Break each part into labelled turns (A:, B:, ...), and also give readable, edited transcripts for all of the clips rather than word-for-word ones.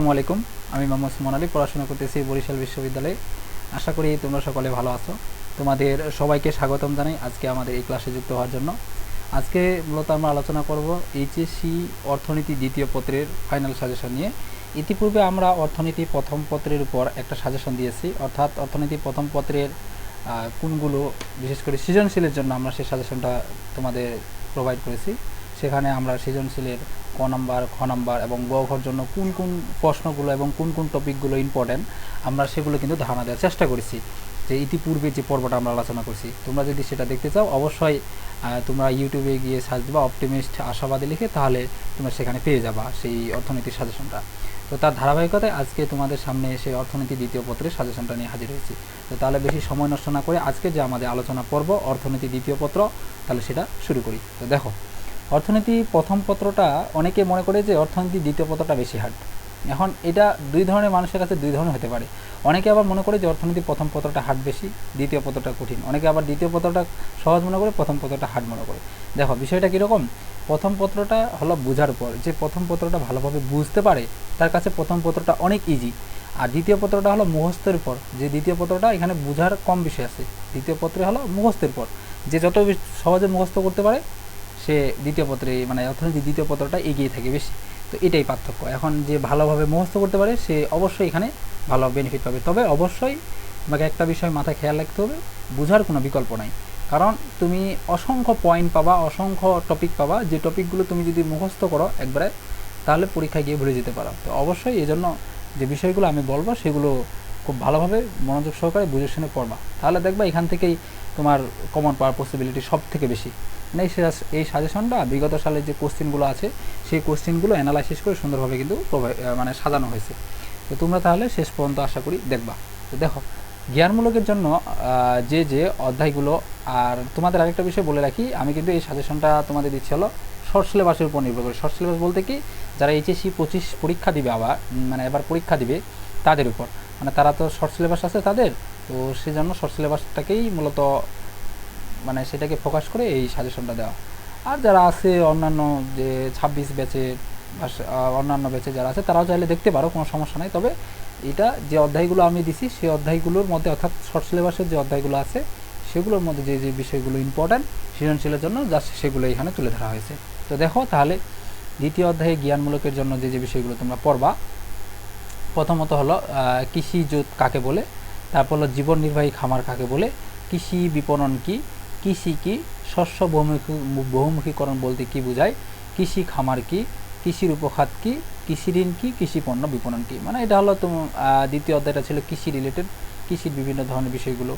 A: আসসালামু আলাইকুম। আমি মোহাম্মদ সুমন আলী, পড়াশোনা করতেছি বরিশাল বিশ্ববিদ্যালয়ে। আশা করি তোমরা সকলে ভালো আছো। তোমাদের সবাইকে স্বাগতম জানাই আজকে আমাদের এই ক্লাসে যুক্ত হওয়ার জন্য। আজকে মূলত আমরা আলোচনা করব এইচএসসি অর্থনীতি দ্বিতীয় পত্রের ফাইনাল সাজেশন নিয়ে। ইতিপূর্বে আমরা অর্থনীতি প্রথম পত্রের উপর একটা সাজেশন দিয়েছি, অর্থাৎ অর্থনীতি প্রথম পত্রের কোনগুলো বিশেষ করে সৃজনশীলের জন্য আমরা সেই সাজেশনটা তোমাদের প্রোভাইড করেছি। সেখানে আমরা সৃজনশীলের ক নাম্বার, খ নাম্বার এবং গ ঘর জন্য কোন কোন প্রশ্নগুলো এবং কোন কোন টপিকগুলো ইম্পর্ট্যান্ট আমরা সেগুলো কিন্তু ধারণা দেওয়ার চেষ্টা করেছি। যে ইতিপূর্বে যে পর্বটা আমরা আলোচনা করছি, তোমরা যদি সেটা দেখতে চাও অবশ্যই তোমরা ইউটিউবে গিয়ে সার্চ দিবা অপটিমিস্ট আশাবাদী লিখে, তাহলে তোমরা সেখানে পেয়ে যাবা সেই অর্থনীতির সাজেশনটা। তো তার ধারাবাহিকতায় আজকে তোমাদের সামনে এসে অর্থনীতি দ্বিতীয় পত্রের সাজেশনটা নিয়ে হাজির হয়েছি। তো তাহলে বেশি সময় নষ্ট না করে আজকে যে আমাদের আলোচনা পর্ব অর্থনীতি দ্বিতীয় পত্র, তাহলে সেটা শুরু করি। তো দেখো, অর্থনীতি প্রথম পত্রটা অনেকে মনে করে যে অর্থনীতি দ্বিতীয় পত্রটা বেশি হার্ড। এখন এটা দুই ধরনের মানুষের কাছে দুই ধরনের হতে পারে। অনেকে আবার মনে করে যে অর্থনীতি প্রথম পত্রটা হার্ড বেশি, দ্বিতীয় পত্রটা কঠিন। অনেকে আবার দ্বিতীয় পত্রটা সহজ মনে করে, প্রথম পত্রটা হার্ড মনে করে। দেখো বিষয়টা কীরকম, প্রথম পত্রটা হলো বোঝার পর, যে প্রথম পত্রটা ভালোভাবে বুঝতে পারে তার কাছে প্রথম পত্রটা অনেক ইজি। আর দ্বিতীয় পত্রটা হলো মুখস্থের পর, যে দ্বিতীয় পত্রটা এখানে বোঝার কম বিষয় আছে। দ্বিতীয় পত্রে হলো মুখস্থের পর, যে যত সহজে মুখস্থ করতে পারে সে দ্বিতীয় পত্রে মানে অর্থনীতি দ্বিতীয় পত্রটা এগিয়ে থাকে বেশি। তো এটাই পার্থক্য। এখন যে ভালোভাবে মুখস্থ করতে পারে সে অবশ্যই এখানে ভালো বেনিফিট পাবে। তবে অবশ্যই তোমাকে একটা বিষয় মাথায় খেয়াল রাখতে হবে, বোঝার কোনো বিকল্প নাই। কারণ তুমি অসংখ্য পয়েন্ট পাবা, অসংখ্য টপিক পাবা, যে টপিকগুলো তুমি যদি মুখস্থ করো একবারে, তাহলে পরীক্ষায় গিয়ে ভুলে যেতে পারো। তো অবশ্যই এই জন্য যে বিষয়গুলো আমি বলবো সেগুলো খুব ভালোভাবে মনোযোগ সহকারে বুঝে শুনে পড়বা, তাহলে দেখবা এখান থেকেই তোমার কমন পাওয়ার পসিবিলিটি সব থেকে বেশি। মানে এই সাজেশনটা বিগত সালের যে কোশ্চেনগুলো আছে সেই কোশ্চেনগুলো অ্যানালাইসিস করে সুন্দরভাবে কিন্তু মানে সাজানো হয়েছে। তো তোমরা তাহলে শেষ পর্যন্ত আশা করি দেখবা। তো দেখো, জ্ঞানমূলকের জন্য যে অধ্যায়গুলো, আর তোমাদের আরেকটা বিষয় বলে রাখি, আমি কিন্তু এই সাজেশনটা তোমাদের দিচ্ছি হলো শর্ট সিলেবাসের উপর নির্ভর করে। শর্ট সিলেবাস বলতে কি, যারা এইচএসসি 25 পরীক্ষা দিবে, আবার মানে এবার পরীক্ষা দিবে তাদের উপর, মানে তারা তো শর্ট সিলেবাস আছে তাদের, তো সেজন্য শর্ট সিলেবাসটাকেই মূলত মানে সেটাকে ফোকাস করে এই সাজেশনটা দেওয়া। আর যারা আছে অন্যান্য যে 26 ব্যাচের অন্যান্য ব্যাচে যারা আছে তারাও চাইলে দেখতে পারো, কোনো সমস্যা নেই। তবে এটা যে অধ্যায়গুলো আমি দিছি সেই অধ্যায়গুলোর মধ্যে, অর্থাৎ শর্ট সিলেবাসের যে অধ্যায়গুলো আছে সেগুলোর মধ্যে যে যে বিষয়গুলো ইম্পর্ট্যান্ট সৃজনশীলের জন্য জাস্ট সেগুলো এখানে তুলে ধরা হয়েছে। তো দেখো তাহলে দ্বিতীয় অধ্যায়ে জ্ঞানমূলকের জন্য যে যে বিষয়গুলো তোমরা পড়বা, প্রথমত হলো কৃষি জোট কাকে বলে, তারপর হলো জীবন নির্বাহী খামার কাকে বলে, কৃষি বিপণন কি, কৃষি কি, শস্য বহুমুখীকরণ বলতে কি বোঝায়, কৃষি খামার কি, কৃষির উপখাত কি, কৃষি ঋণ কি, কৃষি পণ্য বিপণন কি। মানে এটা হলো দ্বিতীয় অধ্যায়টা ছিল কৃষি রিলেটেড, কৃষির বিভিন্ন ধরনের বিষয়গুলো।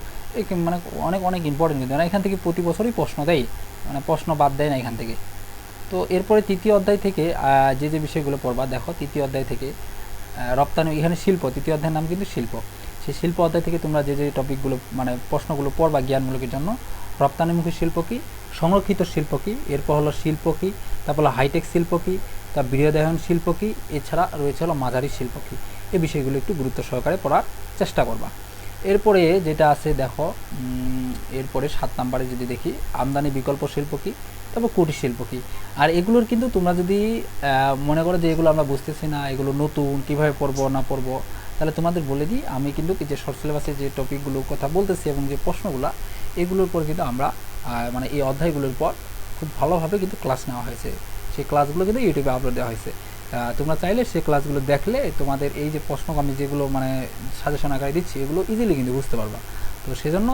A: মানে অনেক অনেক ইম্পর্টেন্ট, কিন্তু এখান থেকে প্রতি বছরই প্রশ্ন দেয়, মানে প্রশ্ন বাদ দেয় না এখান থেকে। তো এরপরে তৃতীয় অধ্যায় থেকে যে যে বিষয়গুলো পড়বা, দেখো তৃতীয় অধ্যায় থেকে রপ্তানি, এখানে শিল্প, তৃতীয় অধ্যায়ের নাম কিন্তু শিল্প। সেই শিল্প অধ্যায় থেকে তোমরা যে যে টপিকগুলো মানে প্রশ্নগুলো পড়বা জ্ঞানমূলকের জন্য, রপ্তানিমুখী শিল্প কী, সংরক্ষিত শিল্প কী, এরপর হলো শিল্প কী, তারপর হলো হাইটেক শিল্প কী, তার বৃহদায়ন শিল্প কী, এছাড়া রয়েছে হলো মাঝারি শিল্প কী। এই বিষয়গুলো একটু গুরুত্ব সহকারে পড়ার চেষ্টা করবা। এরপরে যেটা আছে দেখো, এরপরে 7 নম্বরে যদি দেখি আমদানি বিকল্প শিল্প কী, তারপর কুটির শিল্প কী। আর এগুলোর কিন্তু তোমরা যদি মনে করো যে এগুলো আমরা বুঝতেছি না, এগুলো নতুন, কীভাবে পড়বো না পড়বো, তাহলে তোমাদের বলে দিই, আমি কিন্তু যে শর্ট সিলেবাসে যে টপিকগুলোর কথা বলতেছি এবং যে প্রশ্নগুলো, এগুলোর পর কিন্তু আমরা মানে এই অধ্যায়গুলোর পর খুব ভালোভাবে কিন্তু ক্লাস নেওয়া হয়েছে। সেই ক্লাসগুলো কিন্তু ইউটিউবে আপলোড দেওয়া হয়েছে। তোমরা চাইলে সেই ক্লাসগুলো দেখলে তোমাদের এই যে প্রশ্ন আমি যেগুলো মানে সাজেশন আকারে দিচ্ছি এগুলো ইজিলি কিন্তু বুঝতে পারবা। তো সেজন্য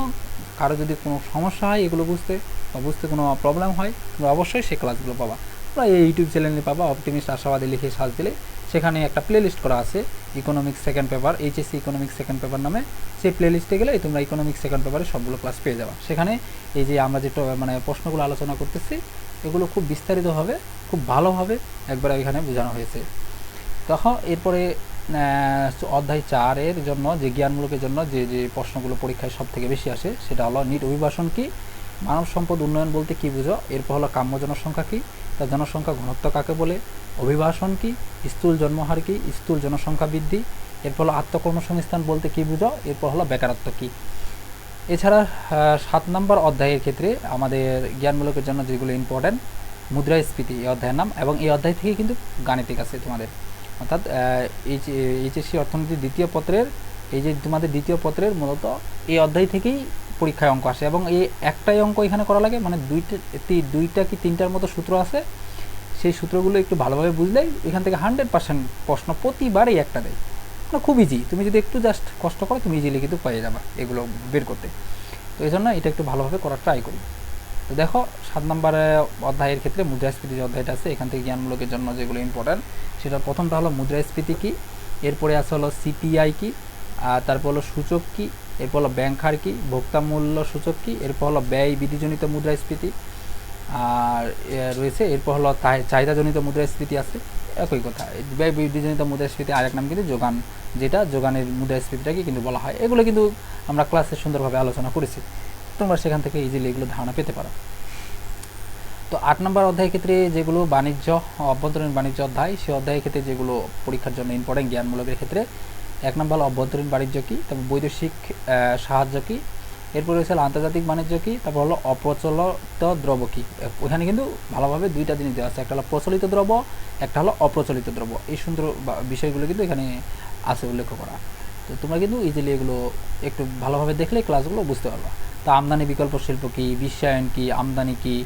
A: কারো যদি কোনো সমস্যা হয় এগুলো বুঝতে বা বুঝতে কোনো প্রবলেম হয়, তোমরা অবশ্যই সেই ক্লাসগুলো পাবা। তোমরা এই ইউটিউব চ্যানেলে পাবা, অপটিমিস্ট আশাবাদী লিখে সার্চ দিলে সেখানে একটা প্লেলিস্ট করা আছে economics second paper, HSC economics second paper নামে। সেই প্লেলিস্টে গেলে তোমরা ইকোনমিক্স সেকেন্ড পেপারে সবগুলো ক্লাস পেয়ে যাবা। সেখানে এই যে আমরা যে মানে প্রশ্নগুলো আলোচনা করতেছি এগুলো খুব বিস্তারিতভাবে খুব ভালোভাবে একবার এখানে বোঝানো হয়েছে। তখন এরপরে অধ্যায় 4-এর জন্য যে জ্ঞানমূলকের জন্য যে যে প্রশ্নগুলো পরীক্ষায় সব থেকে বেশি আসে সেটা হলো নিট অভিবাসন কি, মানব সম্পদ উন্নয়ন বলতে কী বুঝো, এরপর হলো কাম্য জনসংখ্যা কী, তার জনসংখ্যা ঘনত্ব কাকে বলে, অভিবাসন কি, স্থূল জন্মহার কি, স্থূল জনসংখ্যা বৃদ্ধি, এরপর হলো আত্মকর্মসংস্থান বলতে কী বুঝো, এরপর হলো বেকারত্ব কী। এছাড়া 7 নম্বর অধ্যায়ের ক্ষেত্রে আমাদের জ্ঞানমূলকের জন্য যেগুলো ইম্পর্ট্যান্ট, মুদ্রাস্ফীতি এই অধ্যায়ের নাম, এবং এই অধ্যায় থেকে কিন্তু গাণিতিক আছে তোমাদের। অর্থাৎ এইচএসসি অর্থনীতি দ্বিতীয় পত্রের এই যে তোমাদের দ্বিতীয় পত্রের মূলত এই অধ্যায় থেকেই পরীক্ষায় অঙ্ক আসে, এবং এই একটাই অঙ্ক এখানে করা লাগে, মানে দুইটা কি তিনটার মতো সূত্র আছে, সেই সূত্রগুলো একটু ভালোভাবে বুঝলেই এখান থেকে 100% প্রশ্ন প্রতিবারই একটা দেয়, মানে খুব ইজি। তুমি যদি একটু জাস্ট কষ্ট করো তুমি ইজিলি কিন্তু পেয়ে যাবে এগুলো বের করতে। তো এই জন্য এটা একটু ভালোভাবে করার ট্রাই করি। তো দেখো 7 নম্বর অধ্যায়ের ক্ষেত্রে মুদ্রাস্ফীতি যে অধ্যায়টা আছে, এখান থেকে জ্ঞানমূলকের জন্য যেগুলো ইম্পর্ট্যান্ট সেটা প্রথমটা হলো মুদ্রাস্ফীতি কী, এরপরে আছে হলো সিপিআই কী, আর তারপর হলো সূচক কী, এরপর হলো ব্যাংক হার কী, ভোক্তা মূল্য সূচক কী, এরপর হলো ব্যয় বৃদ্ধিজনিত মুদ্রাস্ফীতি, আর রয়েছে এরপর হলো চাহিদাজনিত মুদ্রাস্ফীতি আছে, একই কথা। ব্যয় বৃদ্ধিজনিত মুদ্রাস্ফীতি আরেক নাম কিন্তু যোগান, যেটা যোগানের মুদ্রাস্ফীতিটাকে কিন্তু বলা হয়। এগুলো কিন্তু আমরা ক্লাসে সুন্দরভাবে আলোচনা করেছি, তোমরা সেখান থেকে ইজিলি এগুলো ধারণা পেতে পারো। তো 8 নম্বর অধ্যায়ের ক্ষেত্রে যেগুলো বাণিজ্য অভ্যন্তরীণ বাণিজ্য অধ্যায়, সেই অধ্যায়ের ক্ষেত্রে যেগুলো পরীক্ষার জন্য ইম্পর্টেন্ট জ্ঞানমূলকের ক্ষেত্রে, 1 নম্বর হলো অভ্যন্তরীণ বাণিজ্য কী, তারপর বৈদেশিক সাহায্য কী, এরপর রয়েছে আন্তর্জাতিক বাণিজ্য কী, তারপর হলো অপ্রচলিত দ্রব্য কী। ওখানে কিন্তু ভালোভাবে দুইটা জিনিস দেওয়া আছে, একটা হলো প্রচলিত দ্রব্য, একটা হলো অপ্রচলিত দ্রব্য। এই সুন্দর বিষয়গুলো কিন্তু এখানে আছে উল্লেখ করা। তো তোমরা কিন্তু ইজিলি এগুলো একটু ভালোভাবে দেখলে ক্লাসগুলো বুঝতে পারবা। তো আমদানি বিকল্প শিল্প কী, বিশ্বায়ন কী, আমদানি কী,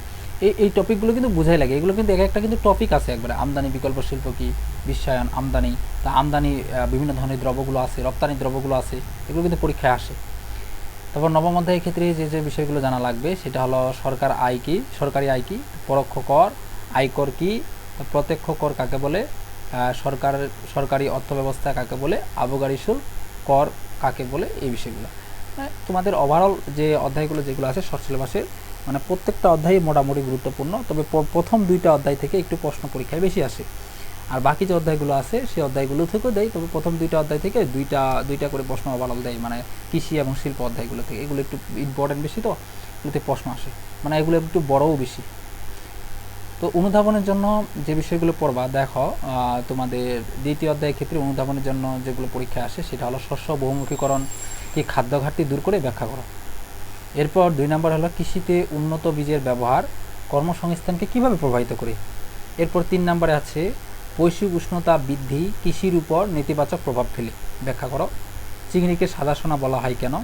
A: এই টপিকগুলো কিন্তু বোঝাই লাগে। এগুলো কিন্তু একটা কিন্তু টপিক আছে একবারে, আমদানি বিকল্প শিল্প কী, বিশ্বায়ন, আমদানি। তা আমদানি বিভিন্ন ধরনের দ্রব্যগুলো আছে, রপ্তানি দ্রব্যগুলো আছে, এগুলো কিন্তু পরীক্ষায় আসে। তারপর নবম অধ্যায়ের ক্ষেত্রে যে বিষয়গুলো জানা লাগবে সেটা হলো সরকারি আয় কী, পরোক্ষ কর, আয়কর কী, প্রত্যক্ষ কর কাকে বলে, সরকারি অর্থব্যবস্থা কাকে বলে, আবগারি শুল্ক কর কাকে বলে, এই বিষয়গুলো তোমাদের ওভারঅল যে অধ্যায়গুলো যেগুলো আছে শর্ট সিলেবাসের, মানে প্রত্যেকটা অধ্যায়ই মোটামুটি গুরুত্বপূর্ণ। তবে প্রথম দুইটা অধ্যায় থেকে একটু প্রশ্ন পরীক্ষায় বেশি আসে, আর বাকি যে অধ্যায়গুলো আছে সেই অধ্যায়গুলো থেকেও দেয়, তবে প্রথম দুইটা অধ্যায় থেকে দুইটা করে প্রশ্ন ওভারঅল দেয়, মানে কৃষি এবং শিল্প অধ্যায়গুলো থেকে। এগুলো একটু ইম্পর্টেন্ট বেশি, তো এগুলোতে প্রশ্ন আসে, মানে এগুলো একটু বড়ও বেশি। তো অনুধাবনের জন্য যে বিষয়গুলো পড়বা, দেখো তোমাদের দ্বিতীয় অধ্যায়ের ক্ষেত্রে অনুধাবনের জন্য যেগুলো পরীক্ষায় আসে সেটা হলো শস্য বহুমুখীকরণ কি খাদ্য ঘাটতি দূর করে ব্যাখ্যা করো। এরপর 2 নম্বর হলো কৃষিতে উন্নত বীজের ব্যবহার কর্মসংস্থানকে কিভাবে প্রভাবিত করে। এরপর 3 নম্বরে আছে বৈশ্বিক উষ্ণতা বৃদ্ধি কৃষির উপর নেতিবাচক প্রভাব ফেলে, ব্যাখ্যা করো। চিংড়িকে সাদা সোনা বলা হয় কেন।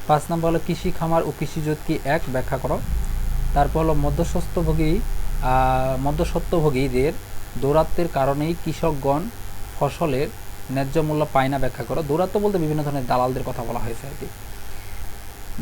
A: 5 নম্বর হলো কৃষি খামার ও কৃষিজোত কি এক, ব্যাখ্যা করো। তারপর হলো মধ্যস্বত্বভোগীদের দৌরাত্বের কারণেই কৃষকগণ ফসলের ন্যায্য মূল্য পায় না, ব্যাখ্যা করো। দৌরাত্ম বলতে বিভিন্ন ধরনের দালালদের কথা বলা হয়েছে আর কি,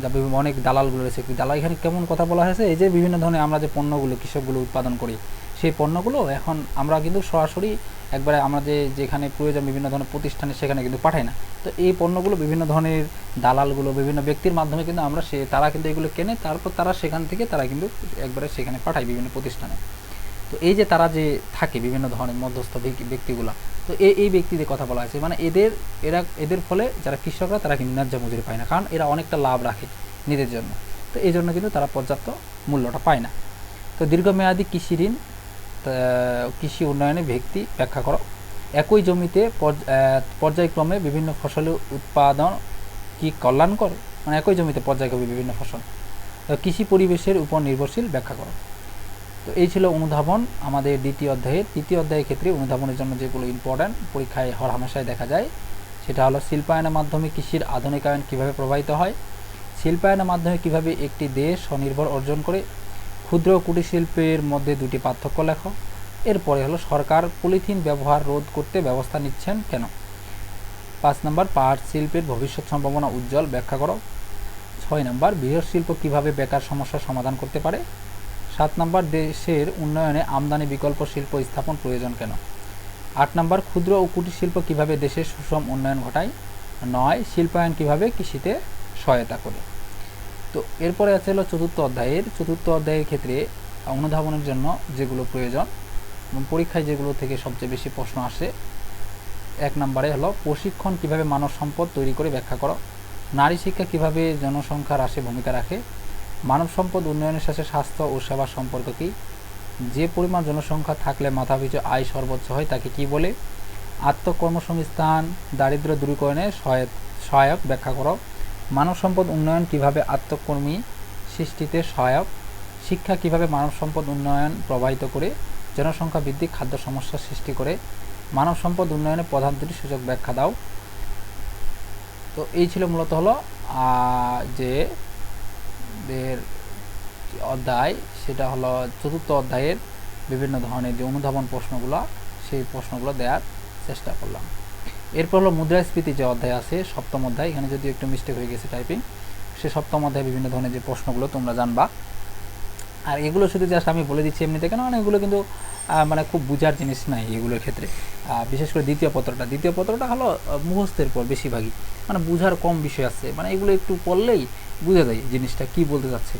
A: যা অনেক দালালগুলো রয়েছে। দালাল এখানে কেমন কথা বলা হয়েছে, এই যে বিভিন্ন ধরনের আমরা যে পণ্যগুলো কৃষকগুলো উৎপাদন করি, সেই পণ্যগুলো এখন আমরা কিন্তু সরাসরি একবারে আমরা যেখানে প্রয়োজন বিভিন্ন ধরনের প্রতিষ্ঠানে সেখানে কিন্তু পাঠাই না। তো এই পণ্যগুলো বিভিন্ন ধরনের দালালগুলো বিভিন্ন ব্যক্তির মাধ্যমে কিন্তু আমরা তারা কিন্তু এগুলো কেনে, তারপর তারা সেখান থেকে তারা কিন্তু একবারে সেখানে পাঠায় বিভিন্ন প্রতিষ্ঠানে। তো এই যে তারা যে থাকে বিভিন্ন ধরনের মধ্যস্থ ব্যক্তিগুলো, তো এই ব্যক্তিদের কথা বলা হয়েছে, মানে এদের ফলে যারা কৃষকরা তারা কিন্তু ন্যায্য মজুরি পায় না, কারণ এরা অনেকটা লাভ রাখে নিজের জন্য, তো এই জন্য কিন্তু তারা পর্যাপ্ত মূল্যটা পায় না। তো দীর্ঘমেয়াদী কৃষি ঋণ কৃষি উন্নয়নে ভিত্তি, ব্যাখ্যা করো। একই জমিতে পর্যায়ক্রমে বিভিন্ন ফসলের উৎপাদন কি কল্যাণকর, মানে একই জমিতে পর্যায়ক্রমে বিভিন্ন ফসল কৃষি পরিবেশের উপর নির্ভরশীল, ব্যাখ্যা করো। তো এই ছিল অনুধাবন আমাদের দ্বিতীয় অধ্যায়ের। তৃতীয় অধ্যায়ের ক্ষেত্রে অনুধাবনের জন্য যেগুলো ইম্পর্ট্যান্ট পরীক্ষায় হরহামেশায় দেখা যায় সেটা হলো শিল্পায়নের মাধ্যমে কৃষির আধুনিকায়ন কীভাবে প্রভাবিত হয়, শিল্পায়নের মাধ্যমে কিভাবে একটি দেশ স্বনির্ভর অর্জন করে, ক্ষুদ্র কুটির শিল্পের মধ্যে দুটি পার্থক্য লেখো। এরপরে হলো সরকার পলিথিন ব্যবহার রোধ করতে ব্যবস্থা নিচ্ছেন কেন। 5 নম্বর পাট শিল্পের ভবিষ্যৎ সম্ভাবনা উজ্জ্বল, ব্যাখ্যা করো। 6 নম্বর বৃহৎ শিল্প কীভাবে বেকার সমস্যার সমাধান করতে পারে। 7 নম্বর দেশের উন্নয়নে আমদানি বিকল্প শিল্প স্থাপন প্রয়োজন কেন। 8 নম্বর ক্ষুদ্র ও কুটির শিল্প কীভাবে দেশের সুষম উন্নয়ন ঘটায়। 9 শিল্পায়ন কীভাবে কৃষিতে সহায়তা করে। তো এরপরে আছে হলো চতুর্থ অধ্যায়ের ক্ষেত্রে অনুধাবনের জন্য যেগুলো প্রয়োজন এবং পরীক্ষায় যেগুলো থেকে সবচেয়ে বেশি প্রশ্ন আসে, 1 নম্বরে হলো প্রশিক্ষণ কীভাবে মানব সম্পদ তৈরি করে, ব্যাখ্যা করো। নারী শিক্ষা কীভাবে জনসংখ্যা হ্রাসে ভূমিকা রাখে। মানব সম্পদ উন্নয়নের সাথে স্বাস্থ্য ও সেবার সম্পর্ক কী। যে পরিমাণ জনসংখ্যা থাকলে মাথাপিছু আয় সর্বোচ্চ হয় তাকে কী বলে। আত্মকর্মসংস্থান দারিদ্র্য দূরীকরণে সহায়ক, ব্যাখ্যা করো। মানব সম্পদ উন্নয়ন কীভাবে আত্মকর্মী সৃষ্টিতে সহায়ক। শিক্ষা কীভাবে মানব সম্পদ উন্নয়ন প্রভাবিত করে। জনসংখ্যা বৃদ্ধি খাদ্য সমস্যার সৃষ্টি করে। মানব সম্পদ উন্নয়নে প্রধান দুটি সূচক ব্যাখ্যা দাও। তো এই ছিল মূলত হলো যে অধ্যায়, সেটা হলো চতুর্থ অধ্যায়ের বিভিন্ন ধরনের যে অনুধাবন প্রশ্নগুলো, সেই প্রশ্নগুলো দেওয়ার চেষ্টা করলাম। এরপর হলো মুদ্রাস্ফীতি যে অধ্যায় আছে, সপ্তম অধ্যায়, এখানে যদি একটু মিস্টেক হয়ে গেছে টাইপিং, সে সপ্তম অধ্যায়ে বিভিন্ন ধরনের যে প্রশ্নগুলো তোমরা জানবা। আর এগুলো শুধু জাস্ট আমি বলে দিচ্ছি এমনিতে কেন, মানে এগুলো কিন্তু মানে খুব বোঝার জিনিস নাই এগুলোর ক্ষেত্রে। বিশেষ করে দ্বিতীয় পত্রটা হলো মুখস্থের পর বেশিরভাগই, মানে বোঝার কম বিষয় আছে, মানে এগুলো একটু পড়লেই বোঝা যায় জিনিসটা কী বলতে যাচ্ছে।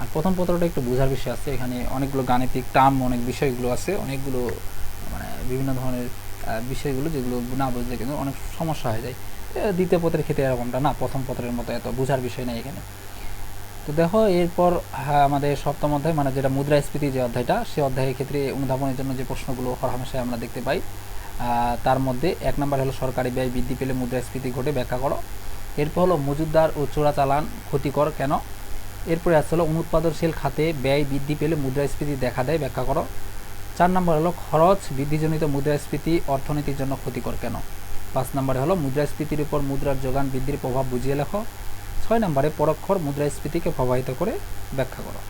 A: আর প্রথম পত্রটা একটু বোঝার বিষয় আছে, এখানে অনেকগুলো গাণিতিক টার্ম, অনেক বিষয়গুলো আছে, অনেকগুলো মানে বিভিন্ন ধরনের বিষয়গুলো যেগুলো না বুঝলে কিন্তু অনেক সমস্যা হয়ে যায়। দ্বিতীয় পত্রের ক্ষেত্রে এরকমটা না, প্রথম পত্রের মতো এত বোঝার বিষয় নেই এখানে। তো দেখো এরপর আমাদের সপ্তম অধ্যায়, মানে যেটা মুদ্রাস্ফীতি যে অধ্যায়টা, সেই অধ্যায়ের ক্ষেত্রে অনুধাবনের জন্য যে প্রশ্নগুলো হরহামেশাই আমরা দেখতে পাই, তার মধ্যে 1 নম্বর হলো সরকারি ব্যয় বৃদ্ধি পেলে মুদ্রাস্ফীতি ঘটে, ব্যাখ্যা করো। এরপর হলো মজুতদার ও চোরাচালান ক্ষতিকর কেন। এরপরে আসছে হলো অনুৎপাদনশীল খাতে ব্যয় বৃদ্ধি পেলে মুদ্রাস্ফীতি দেখা দেয়, ব্যাখ্যা করো। 4 নম্বর হলো খরচ বৃদ্ধিজনিত মুদ্রাস্ফীতি অর্থনীতির জন্য ক্ষতিকর কেন। 5 নম্বরে হলো মুদ্রাস্ফীতির উপর মুদ্রার যোগান বৃদ্ধির প্রভাব বুঝিয়ে লেখো। 6 নম্বরে পরোক্ষ মুদ্রাস্ফীতিকে প্রভাবিত করে, ব্যাখ্যা করো।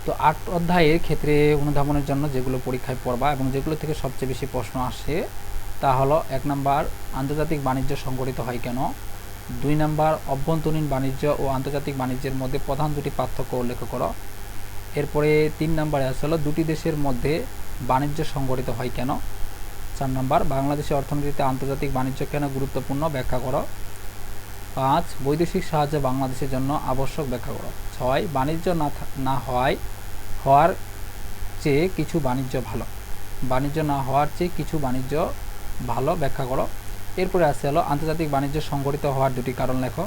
A: তো 8 অধ্যায়ের ক্ষেত্রে অনুধাবনের জন্য যেগুলো পরীক্ষায় পড়বা এবং যেগুলো থেকে সবচেয়ে বেশি প্রশ্ন আসে, তা হলো 1 নম্বর আন্তর্জাতিক বাণিজ্য সংগঠিত হয় কেন। 2 নম্বর অভ্যন্তরীণ বাণিজ্য ও আন্তর্জাতিক বাণিজ্যের মধ্যে প্রধান দুটি পার্থক্য উল্লেখ করো। এরপরে 3 নম্বরে আসলে দুটি দেশের মধ্যে বাণিজ্য সংগঠিত হয় কেন। 4 নম্বর বাংলাদেশের অর্থনীতিতে আন্তর্জাতিক বাণিজ্য কেন গুরুত্বপূর্ণ, ব্যাখ্যা করো। 5 বৈদেশিক সাহায্য বাংলাদেশের জন্য আবশ্যক, ব্যাখ্যা করো। 6 বাণিজ্য না হওয়ার চেয়ে কিছু বাণিজ্য ভালো, বাণিজ্য না হওয়ার চেয়ে কিছু বাণিজ্য ভালো, ব্যাখ্যা করো। এরপরে আসছে হলো আন্তর্জাতিক বাণিজ্য সংগঠিত হওয়ার দুটি কারণ লেখো।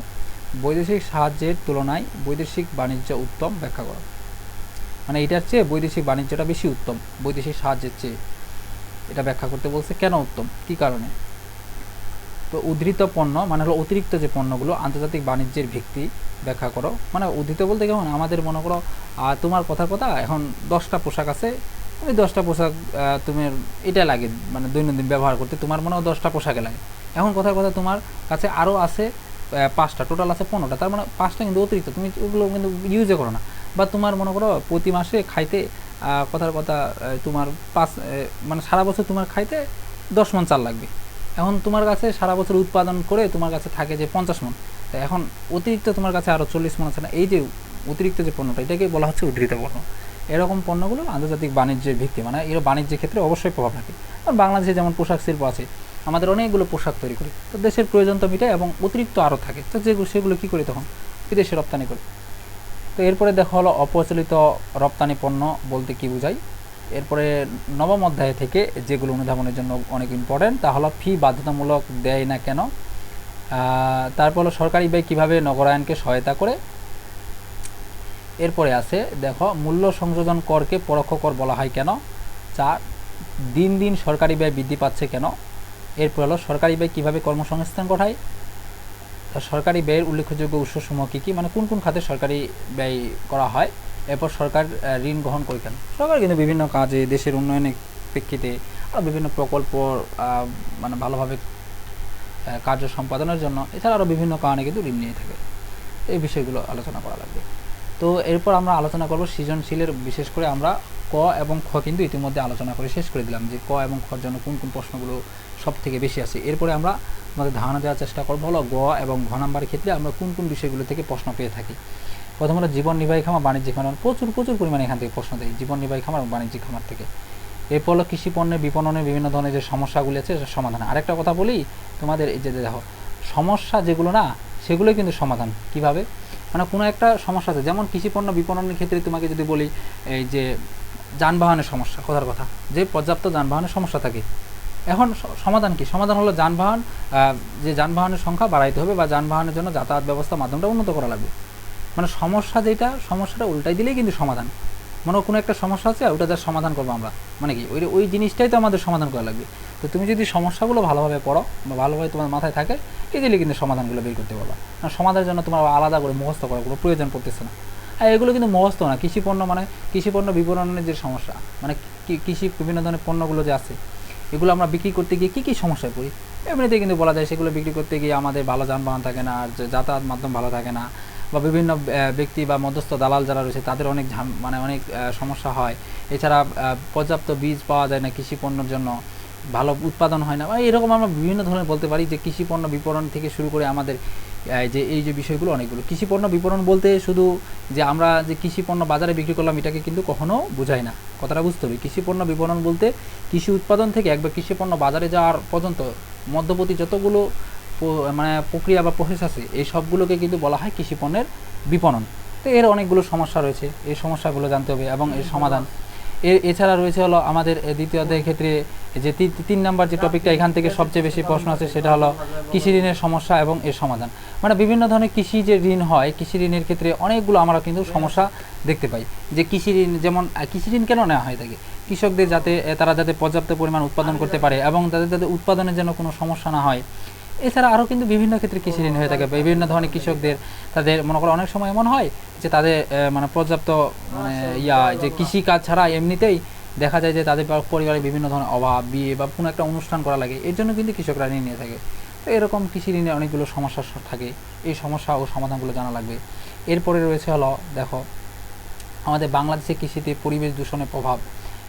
A: বৈদেশিক সাহায্যের তুলনায় বৈদেশিক বাণিজ্য উত্তম, ব্যাখ্যা করো। মানে এটার চেয়ে বৈদেশিক বাণিজ্যটা বেশি উত্তম বৈদেশিক সাহায্যের চেয়ে, এটা ব্যাখ্যা করতে বলছে, কেন উত্তম, কী কারণে। তো উদ্ধৃত পণ্য মানে হলো অতিরিক্ত যে পণ্যগুলো আন্তর্জাতিক বাণিজ্যের ভিত্তি, ব্যাখ্যা করো। মানে উদ্ধৃত বলতে কেমন, আমাদের মনে করো তোমার কথা এখন 10টা পোশাক আছে, ওই 10টা পোশাক তুমি এটা লাগে মানে দৈনন্দিন ব্যবহার করতে, তোমার মনে হয় 10টা পোশাকে লাগে। এখন কথার কথা তোমার কাছে আরও আছে 5টা, টোটাল আছে 15টা, তার মানে 5টা কিন্তু অতিরিক্ত, তুমি ওগুলো কিন্তু ইউজে করো না। বা তোমার মনে করো প্রতি মাসে খাইতে কথার কথা তোমার মানে সারা বছর তোমার খাইতে 10 মণ চাল লাগবে। এখন তোমার কাছে সারা বছর উৎপাদন করে তোমার কাছে থাকে যে 50 মণ, এখন অতিরিক্ত তোমার কাছে আরও 40 মণ আছে না, এই যে অতিরিক্ত যে পণ্যটা, এটাকে বলা হচ্ছে উদ্ধৃত পণ্য। এরকম পণ্যগুলো আন্তর্জাতিক বাণিজ্যের ভিত্তি, মানে এর বাণিজ্যের ক্ষেত্রে অবশ্যই প্রভাব রাখে। কারণ বাংলাদেশে যেমন পোশাক শিল্প আছে, আমাদের অনেকগুলো পোশাক তৈরি করি, তো দেশের প্রয়োজন তো মিটায় এবং অতিরিক্ত আরও থাকে, তো সেগুলো কী করি তখন বিদেশে রপ্তানি করি। তো এরপরে দেখা হলো অপ্রচলিত রপ্তানি পণ্য বলতে কী বোঝায়। এরপরে নবম অধ্যায় থেকে যেগুলো অনুধাবনের জন্য অনেক ইম্পর্টেন্ট, তা হলো ফি বাধ্যতামূলক দেয় না কেন। তারপর হলো সরকারি ব্যয় কীভাবে নগরায়নকে সহায়তা করে। এরপরে আছে দেখো মূল্য সংযোজন করকে পরোক্ষ কর বলা হয় কেন। 4 দিন দিন সরকারি ব্যয় বৃদ্ধি পাচ্ছে কেন। এরপর হলো সরকারি ব্যয় কীভাবে কর্মসংস্থান ঘটায়। সরকারি ব্যয়ের উল্লেখযোগ্য উৎসসমূহ কী কী, মানে কোন কোন খাতে সরকারি ব্যয় করা হয়। এরপর সরকার ঋণ গ্রহণ করে কেন। সরকার কিন্তু বিভিন্ন কাজে দেশের উন্নয়নের প্রেক্ষিতে আর বিভিন্ন প্রকল্প মানে ভালোভাবে কার্য সম্পাদনের জন্য, এছাড়া আরও বিভিন্ন কারণে কিন্তু ঋণ নিয়ে থাকে। এই বিষয়গুলো আলোচনা করা লাগবে। তো এরপর আমরা আলোচনা করব সৃজনশীলের, বিশেষ করে আমরা ক এবং খ কিন্তু ইতিমধ্যে আলোচনা করে শেষ করে দিলাম যে ক এবং খর জন্য কোন কোন প্রশ্নগুলো সব থেকে বেশি আছে। এরপরে আমরা আমাদের ধারণা দেওয়ার চেষ্টা করবো হলো গ এবং ঘ নাম্বারের ক্ষেত্রে আমরা কোন কোন বিষয়গুলো থেকে প্রশ্ন পেয়ে থাকি। প্রথম হলো জীবন নির্বাহী খামার, বাণিজ্যিক খামার, প্রচুর পরিমাণে এখান থেকে প্রশ্ন দেয় জীবন নির্বাহী খামার এবং বাণিজ্যিক খামার থেকে। এরপর হলো কৃষি পণ্যের বিপণনের বিভিন্ন ধরনের যে সমস্যাগুলি আছে সমাধান। আরেকটা কথা বলি তোমাদের, এই যে দেখো সমস্যা যেগুলো না সেগুলোই কিন্তু সমাধান কীভাবে, মানে কোনো একটা সমস্যা আছে, যেমন কৃষি পণ্য বিপণনের ক্ষেত্রে তোমাকে যদি বলি এই যে যানবাহনের সমস্যা, কথার কথা যে পর্যাপ্ত যানবাহনের সমস্যা থাকে, এখন সমাধান কি, সমাধান হলো যানবাহন, যে যানবাহনের সংখ্যা বাড়াইতে হবে বা যানবাহনের জন্য যাতায়াত ব্যবস্থা মাধ্যমটা উন্নত করা লাগবে। মানে সমস্যা যেটা, সমস্যাটা উল্টাই দিলেই কিন্তু সমাধান। মানে কোনো একটা সমস্যা আছে ওটা যা সমাধান করবো আমরা, মানে কি ওই জিনিসটাই তো আমাদের সমাধান করা লাগবে। তো তুমি যদি সমস্যাগুলো ভালোভাবে পড়ো বা ভালোভাবে তোমার মাথায় থাকে, ইজিলি কিন্তু সমাধানগুলো বের করতে পারবা। কারণ সমাধানের জন্য তোমার আলাদা করে মুখস্থ করার কোনো প্রয়োজন পড়তেছে না। আর এগুলো কিন্তু মুখস্থ না, কৃষি পণ্য মানে কৃষি পণ্য বিপণনের যে সমস্যা, মানে কৃষি বিভিন্ন ধরনের পণ্যগুলো যে আছে এগুলো আমরা বিক্রি করতে গিয়ে কী কী সমস্যায় পড়ি। এমনিতে কিন্তু বলা যায় সেগুলো বিক্রি করতে গিয়ে আমাদের ভালো যানবাহন থাকে না, আর যাতায়াত মাধ্যম ভালো থাকে না, বা বিভিন্ন ব্যক্তি বা মধ্যস্থ দালাল যারা রয়েছে তাদের অনেক অনেক সমস্যা হয়। এছাড়া পর্যাপ্ত বীজ পাওয়া যায় না কৃষি পণ্যের জন্য, ভালো উৎপাদন হয় না, এরকম আমরা বিভিন্ন ধরনের বলতে পারি যে কৃষি পণ্য বিপণন থেকে শুরু করে আমাদের এই যে বিষয়গুলো অনেকগুলো। কৃষি পণ্য বিপণন বলতে শুধু যে আমরা যে কৃষি পণ্য বাজারে বিক্রি করলাম এটাকে কিন্তু কখনো বোঝায় না, কথাটা বুঝতে হবে। কৃষি পণ্য বিপণন বলতে কৃষি উৎপাদন থেকে একবার কৃষি পণ্য বাজারে যাওয়ার পর্যন্ত মধ্যবর্তী যতগুলো প্রক্রিয়া বা প্রসেস আছে এই সবগুলোকে কিন্তু বলা হয় কৃষি পণ্যের বিপণন। তো এর অনেকগুলো সমস্যা রয়েছে, এই সমস্যাগুলো জানতে হবে এবং এর সমাধান। এছাড়া রয়েছে হলো আমাদের দ্বিতীয় অধ্যায়ের ক্ষেত্রে যে 3 নাম্বার যে টপিকটা এখান থেকে সবচেয়ে বেশি প্রশ্ন আছে সেটা হলো কৃষি ঋণের সমস্যা এবং এর সমাধান। বিভিন্ন ধরনের কৃষি যে ঋণ হয়, কৃষি ঋণের ক্ষেত্রে অনেকগুলো আমরা কিন্তু সমস্যা দেখতে পাই। যে কৃষি ঋণ, যেমন কৃষি ঋণ কেন নেওয়া হয় থাকে, কৃষকদের তারা যাতে পর্যাপ্ত পরিমাণ উৎপাদন করতে পারে এবং যাতে উৎপাদনের জন্য কোনো সমস্যা না হয়। এছাড়া আরও কিন্তু বিভিন্ন ক্ষেত্রে কৃষি ঋণ হয়ে থাকে। বিভিন্ন ধরনের কৃষকদের তাদের মনে করো অনেক সময় এমন হয় যে তাদের পর্যাপ্ত যে কৃষিকাজ ছাড়া এমনিতেই দেখা যায় যে তাদের পরিবারে বিভিন্ন ধরনের অভাব, বিয়ে বা কোনো একটা অনুষ্ঠান করা লাগে, এর জন্য কিন্তু কৃষকরা ঋণ নিয়ে থাকে। তো এরকম কৃষি ঋণে অনেকগুলো সমস্যা থাকে, এই সমস্যা ও সমাধানগুলো জানা লাগবে। এরপরে রয়েছে হলো দেখো আমাদের বাংলাদেশে কৃষিতে পরিবেশ দূষণের প্রভাব,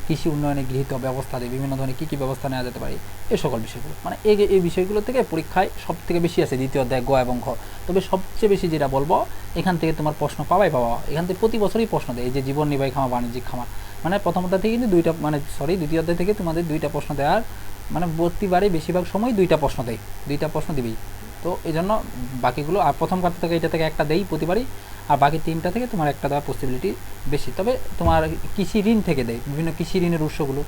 A: কৃষি উন্নয়নে গৃহীত ব্যবস্থা দিয়ে বিভিন্ন ধরনের কী কী ব্যবস্থা নেওয়া যেতে পারে, এই সকল বিষয়গুলো এই বিষয়গুলো থেকে পরীক্ষায় সব থেকে বেশি আছে দ্বিতীয় অধ্যায় গ এবং ঘ। তবে সবচেয়ে বেশি যেটা বলবো এখান থেকে তোমার প্রশ্ন পাওয়া এখান থেকে প্রতি বছরই প্রশ্ন দেয়। এই যে জীবন নির্বাহী খামার, বাণিজ্যিক খামার, প্রথম অধ্যায় থেকে কিন্তু দ্বিতীয় অধ্যায় থেকে তোমাদের 2টা প্রশ্ন দেওয়ার প্রতিবারই বেশিরভাগ সময় 2টা প্রশ্ন দেয়, 2টা প্রশ্ন দিবেই। তো এই জন্য বাকিগুলো আর প্রথম কার্ড থেকে এটা থেকে একটা দেই প্রতিবারই, আর বাকি 3টা থেকে তোমার একটা দেওয়ার পসিবিলিটি বেশি। তবে তোমার কৃষি ঋণ থেকে দেয়, বিভিন্ন কৃষি ঋণের উৎসগুলো,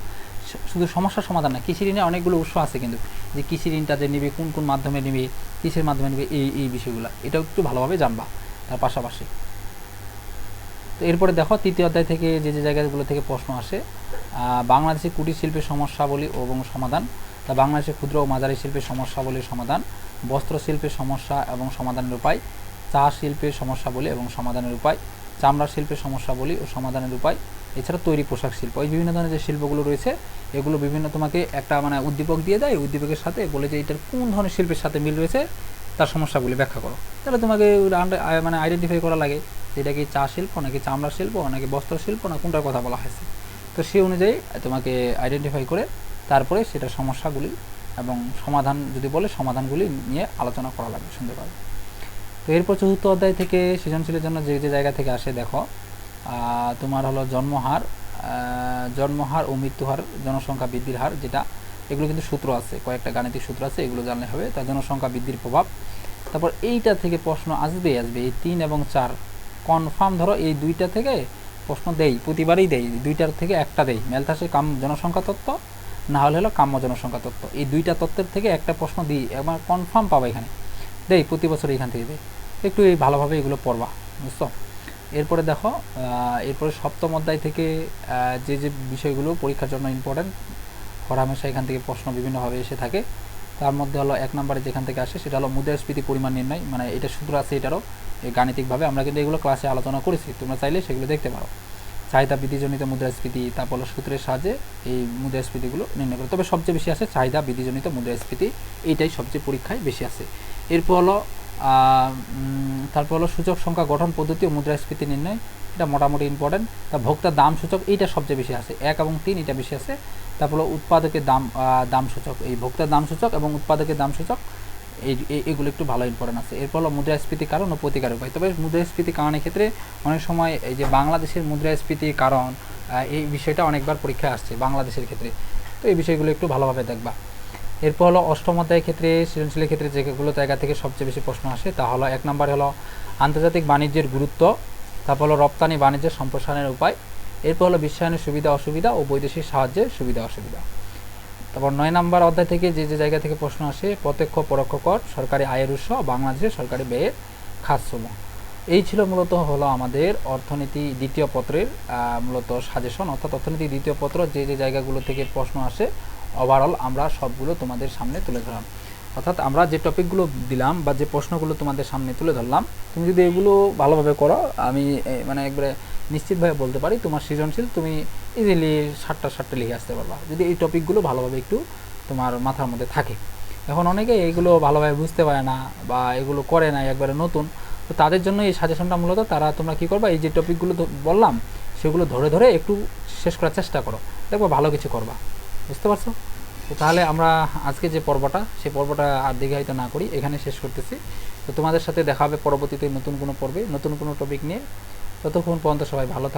A: শুধু সমস্যার সমাধান না, কৃষি ঋণে অনেকগুলো উৎস আছে কিন্তু, যে কৃষি ঋণটা যে নেবে কোন কোন মাধ্যমে নেবে, কিসের মাধ্যমে নেবে, এই বিষয়গুলো এটাও একটু ভালোভাবে জানবা তার পাশাপাশি। তো এরপরে দেখো তৃতীয় অধ্যায় থেকে যে জায়গাগুলো থেকে প্রশ্ন আসে, বাংলাদেশের কুটির শিল্পের সমস্যাবলী এবং সমাধান, তা বাংলাদেশের ক্ষুদ্র ও মাঝারি শিল্পের সমস্যাবলীর সমাধান, বস্ত্র শিল্পের সমস্যা এবং সমাধানের উপায়, চা শিল্পের সমস্যাবলী এবং সমাধানের উপায়, চামড়া শিল্পের সমস্যাবলী ও সমাধানের উপায়, এছাড়া তৈরি পোশাক শিল্প, এই বিভিন্ন ধরনের যে শিল্পগুলো রয়েছে এগুলো বিভিন্ন তোমাকে একটা উদ্দীপক দিয়ে দেয়, উদ্দীপকের সাথে বলে যে এটার কোন ধরনের শিল্পের সাথে মিল রয়েছে তার সমস্যাগুলি ব্যাখ্যা করো। তাহলে তোমাকে আইডেন্টিফাই করা লাগে এটা কি চা শিল্প নাকি চামড়া শিল্প নাকি বস্ত্র শিল্প না কোনটার কথা বলা হয়েছে। তো সেই অনুযায়ী তোমাকে আইডেন্টিফাই করে তারপরে সেটার সমস্যাগুলি এবং সমাধান যদি বলে সমাধানগুলি নিয়ে আলোচনা করা লাগবে সুন্দরভাবে। তো এরপর চতুর্থ অধ্যায় থেকে সৃজনশীলের জন্য যে জায়গা থেকে আসে দেখো তোমার হলো জন্মহার ও মৃত্যুহার, জনসংখ্যা বৃদ্ধির হার, যেটা এগুলো কিন্তু সূত্র আছে, কয়েকটা গাণিতিক সূত্র আছে, এগুলো জানলে হবে। তার জনসংখ্যা বৃদ্ধির প্রভাব, তারপর এইটা থেকে প্রশ্ন আসবে এই 3 এবং 4 কনফার্ম, ধরো এই 2টা থেকে প্রশ্ন দেই, প্রতিবারই দেই, 2টার থেকে একটা দেই, মেলথাসে জনসংখ্যা তত্ত্ব না হলে কাম্য জনসংখ্যা তত্ত্ব, এই 2টা তত্ত্বের থেকে একটা প্রশ্ন দিই এবং কনফার্ম পাবো এখানে দেই, প্রতি বছর এখান থেকে দেই। একটু ভালোভাবে এগুলো পড়বা, বুঝছো। এরপরে দেখো এরপরে সপ্তম অধ্যায় থেকে যে বিষয়গুলো পরীক্ষার জন্য ইম্পর্টেন্ট, হরহামেশা এখান থেকে প্রশ্ন বিভিন্নভাবে এসে থাকে। তার মধ্যে হলো 1 নম্বরে যেখান থেকে আসে সেটা হলো মুদ্রাস্ফীতি পরিমাণ নির্ণয়, এটা সূত্র আছে এটারও গাণিতিকভাবে, আমরা কিন্তু এগুলো ক্লাসে আলোচনা করেছি, তোমরা চাইলে সেগুলো দেখতে পারো। চাহিদা বৃদ্ধিজনিত মুদ্রাস্ফীতি, তারপর সূত্রের সাহায্যে এই মুদ্রাস্ফীতিগুলো নির্ণয় করে। তবে সবচেয়ে বেশি আছে চাহিদা বৃদ্ধিজনিত মুদ্রাস্ফীতি, এইটাই সবচেয়ে পরীক্ষায় বেশি আছে। এরপর হলো তারপর হলো সূচক সংখ্যা গঠন পদ্ধতি ও মুদ্রাস্ফীতি নির্ণয়, এটা মোটামুটি ইম্পর্টেন্ট। তা ভোক্তার দাম সূচক, এইটা সবচেয়ে বেশি আছে, 1 এবং 3 এটা বেশি আছে। তারপর উৎপাদকের দাম সূচক, এই ভোক্তার দাম সূচক এবং উৎপাদকের দাম সূচক, এগুলো একটু ভালো ইম্পর্টেন্ট আছে। এরপর হলো মুদ্রাস্ফীতির কারণ ও প্রতিকার উপায়। তবে মুদ্রাস্ফীতির কারণের ক্ষেত্রে অনেক সময় এই যে বাংলাদেশের মুদ্রাস্ফীতির কারণ, এই বিষয়টা অনেকবার পরীক্ষায় আসছে বাংলাদেশের ক্ষেত্রে, তো এই বিষয়গুলো একটু ভালোভাবে দেখবা। এরপর হলো অষ্টম অধ্যায়ের ক্ষেত্রে সৃজনশীলের ক্ষেত্রে যেগুলো জায়গা থেকে সবচেয়ে বেশি প্রশ্ন আসে তা হলো 1 নম্বর হলো আন্তর্জাতিক বাণিজ্যের গুরুত্ব, তারপর হলো রপ্তানি বাণিজ্যের সম্প্রসারণের উপায়, এরপর হলো বিশ্বায়নের সুবিধা অসুবিধা ও বৈদেশিক সাহায্যের সুবিধা অসুবিধা। তারপর 9 নম্বর অধ্যায় থেকে যে জায়গা থেকে প্রশ্ন আসে প্রত্যক্ষ পরোক্ষ কর, সরকারি আয়ের উৎস, বাংলাদেশের সরকারি ব্যয়ের খাতসমূহ। এই ছিল মূলত হলো আমাদের অর্থনীতি দ্বিতীয় পত্রের মূলত সাজেশন, অর্থাৎ অর্থনীতি দ্বিতীয় পত্র যে জায়গাগুলো থেকে প্রশ্ন আসে ওভারঅল আমরা সবগুলো তোমাদের সামনে তুলে ধরলাম। অর্থাৎ আমরা যে টপিকগুলো দিলাম বা যে প্রশ্নগুলো তোমাদের সামনে তুলে ধরলাম, তুমি যদি এগুলো ভালোভাবে করো, আমি একবারে নিশ্চিতভাবে বলতে পারি তোমার সৃজনশীল তুমি ইজিলি 7টা লিখে আসতে পারবা, যদি এই টপিকগুলো ভালোভাবে একটু তোমার মাথার মধ্যে থাকে। এখন অনেকে এইগুলো ভালোভাবে বুঝতে পারে না বা এগুলো করে না, একবারে নতুন, তো তাদের জন্য এই সাজেশনটা মূলত তোমরা কী করবা, এই যে টপিকগুলো বললাম সেগুলো ধরে ধরে একটু শেষ করার চেষ্টা করো, দেখবো ভালো কিছু করবা। বুঝতে পারছো? তো তাহলে আমরা আজকে যে পর্বটা, সেই পর্বটা আর দীর্ঘায়িত না করি, এখানে শেষ করতেছি। তো তোমাদের সাথে দেখা হবে পরবর্তীতে নতুন কোনো পর্বে নতুন কোনো টপিক নিয়ে। ততক্ষণ পর্যন্ত সবাই ভালো থাকো।